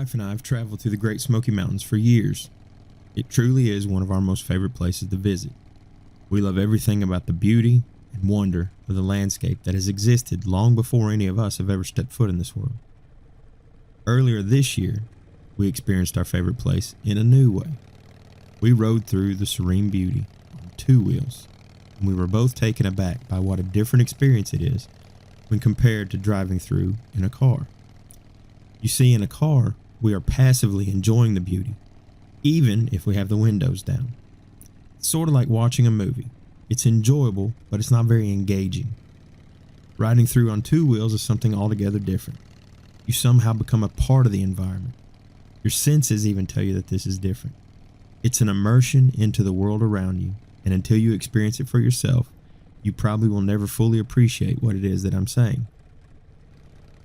wife and I have traveled through the Great Smoky Mountains for years. It truly is one of our most favorite places to visit. We love everything about the beauty and wonder of the landscape that has existed long before any of us have ever stepped foot in this world. Earlier this year, we experienced our favorite place in a new way. We rode through the serene beauty on two wheels, and we were both taken aback by what a different experience it is when compared to driving through in a car. You see, in a car, we are passively enjoying the beauty, even if we have the windows down. It's sort of like watching a movie. It's enjoyable, but it's not very engaging. Riding through on two wheels is something altogether different. You somehow become a part of the environment. Your senses even tell you that this is different. It's an immersion into the world around you, and until you experience it for yourself, you probably will never fully appreciate what it is that I'm saying.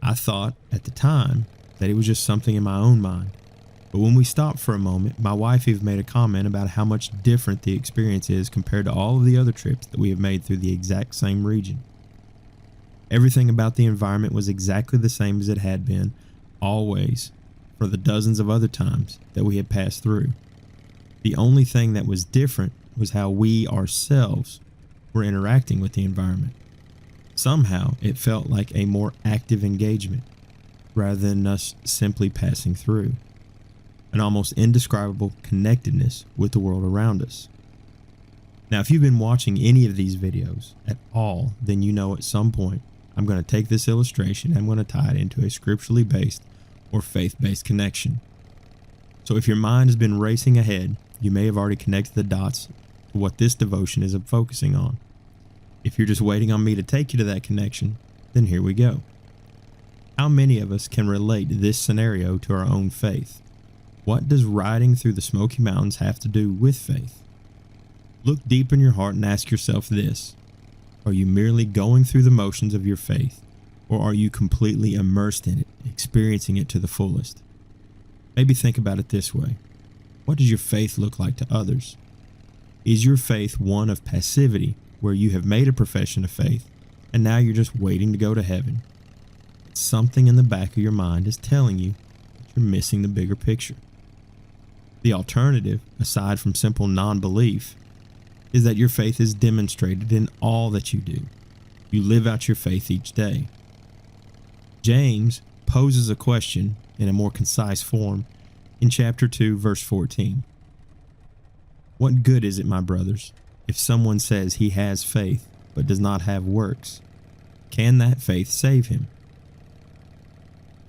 I thought, at the time, that it was just something in my own mind. But when we stopped for a moment, my wife even made a comment about how much different the experience is compared to all of the other trips that we have made through the exact same region. Everything about the environment was exactly the same as it had been, always, for the dozens of other times that we had passed through. The only thing that was different was how we ourselves were interacting with the environment. Somehow, it felt like a more active engagement, rather than us simply passing through. An almost indescribable connectedness with the world around us. Now, if you've been watching any of these videos at all, then you know at some point I'm going to take this illustration and I'm going to tie it into a scripturally based or faith-based connection. So if your mind has been racing ahead, you may have already connected the dots to what this devotion is focusing on. If you're just waiting on me to take you to that connection, then here we go. How many of us can relate this scenario to our own faith? What does riding through the Smoky Mountains have to do with faith? Look deep in your heart and ask yourself this. Are you merely going through the motions of your faith, or are you completely immersed in it, experiencing it to the fullest? Maybe think about it this way. What does your faith look like to others? Is your faith one of passivity, where you have made a profession of faith, and now you're just waiting to go to heaven? Something in the back of your mind is telling you that you're missing the bigger picture. The alternative, aside from simple non-belief, is that your faith is demonstrated in all that you do. You live out your faith each day. James poses a question in a more concise form in chapter 2, verse 14. What good is it, my brothers, if someone says he has faith but does not have works? Can that faith save him?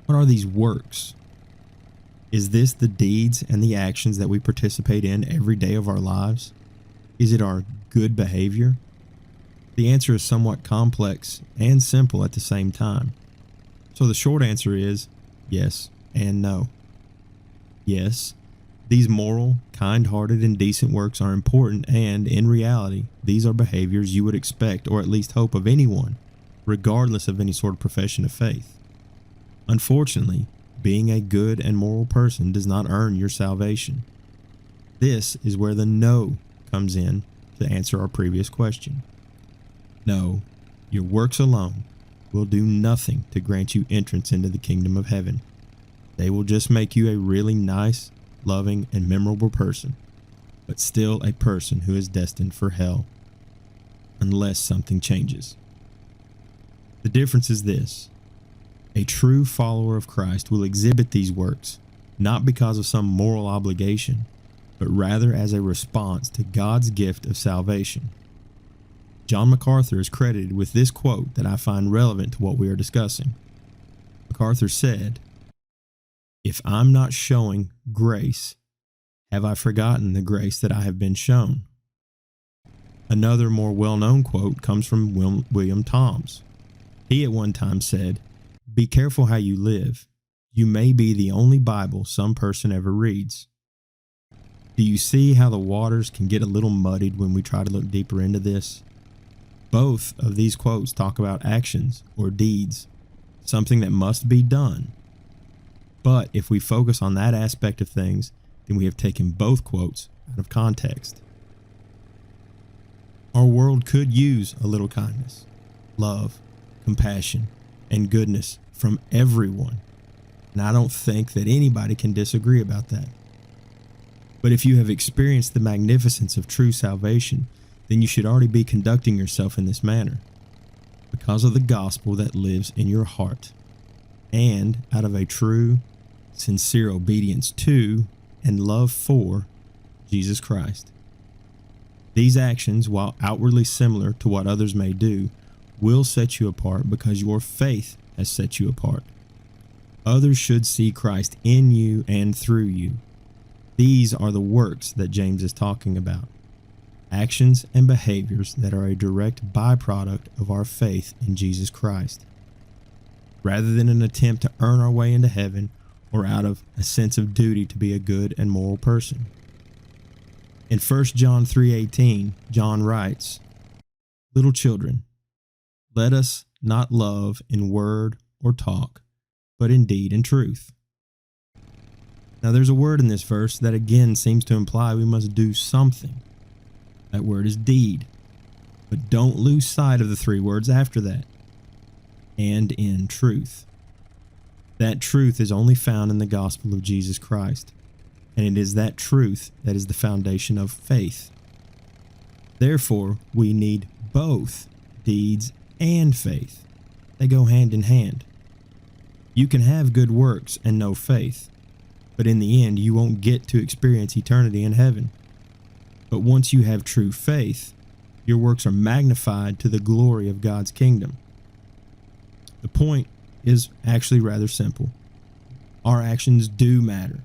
What are these works? Is this the deeds and the actions that we participate in every day of our lives? Is it our good behavior? The answer is somewhat complex and simple at the same time. So the short answer is yes and no. Yes, these moral, kind-hearted, and decent works are important, and in reality, these are behaviors you would expect or at least hope of anyone, regardless of any sort of profession of faith. Unfortunately, being a good and moral person does not earn your salvation. This is where the no comes in to answer our previous question. No, your works alone will do nothing to grant you entrance into the kingdom of heaven. They will just make you a really nice, loving, and memorable person, but still a person who is destined for hell, unless something changes. The difference is this. A true follower of Christ will exhibit these works, not because of some moral obligation, but rather as a response to God's gift of salvation. John MacArthur is credited with this quote that I find relevant to what we are discussing. MacArthur said, "If I'm not showing grace, have I forgotten the grace that I have been shown?" Another more well-known quote comes from William Toms. He at one time said, "Be careful how you live. You may be the only Bible some person ever reads." Do you see how the waters can get a little muddied when we try to look deeper into this? Both of these quotes talk about actions or deeds, something that must be done. But if we focus on that aspect of things, then we have taken both quotes out of context. Our world could use a little kindness, love, compassion, and goodness from everyone. And I don't think that anybody can disagree about that. But if you have experienced the magnificence of true salvation, then you should already be conducting yourself in this manner, because of the gospel that lives in your heart, and out of a true, sincere obedience to and love for Jesus Christ. These actions, while outwardly similar to what others may do, will set you apart because your faith has set you apart. Others should see Christ in you and through you. These are the works that James is talking about. Actions and behaviors that are a direct byproduct of our faith in Jesus Christ, rather than an attempt to earn our way into heaven or out of a sense of duty to be a good and moral person. In 1 John 3:18, John writes, "Little children, let us not love in word or talk, but in deed and truth." Now there's a word in this verse that again seems to imply we must do something. That word is deed. But don't lose sight of the three words after that. And in truth. That truth is only found in the gospel of Jesus Christ. And it is that truth that is the foundation of faith. Therefore, we need both deeds and faith. They go hand in hand. You can have good works and no faith, but in the end, you won't get to experience eternity in heaven. But once you have true faith, your works are magnified to the glory of God's kingdom. The point is actually rather simple. Our actions do matter.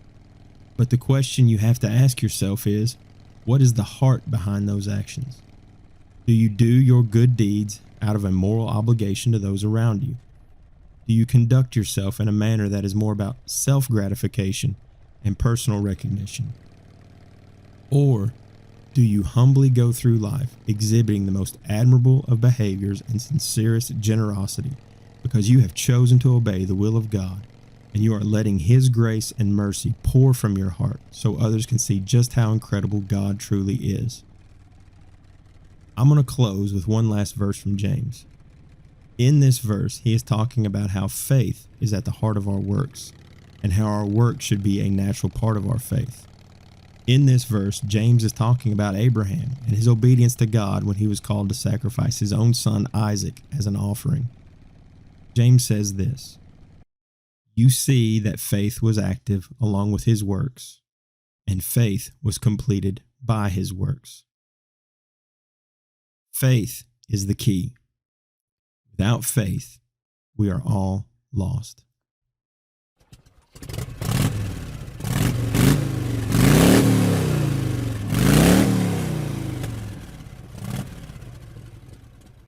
But the question you have to ask yourself is, what is the heart behind those actions? Do you do your good deeds out of a moral obligation to those around you? Do you conduct yourself in a manner that is more about self-gratification and personal recognition? Or do you humbly go through life exhibiting the most admirable of behaviors and sincerest generosity because you have chosen to obey the will of God and you are letting His grace and mercy pour from your heart so others can see just how incredible God truly is? I'm going to close with one last verse from James. In this verse, he is talking about how faith is at the heart of our works and how our work should be a natural part of our faith. In this verse, James is talking about Abraham and his obedience to God when he was called to sacrifice his own son Isaac as an offering. James says this, "You see that faith was active along with his works, and faith was completed by his works." Faith is the key. Without faith, we are all lost.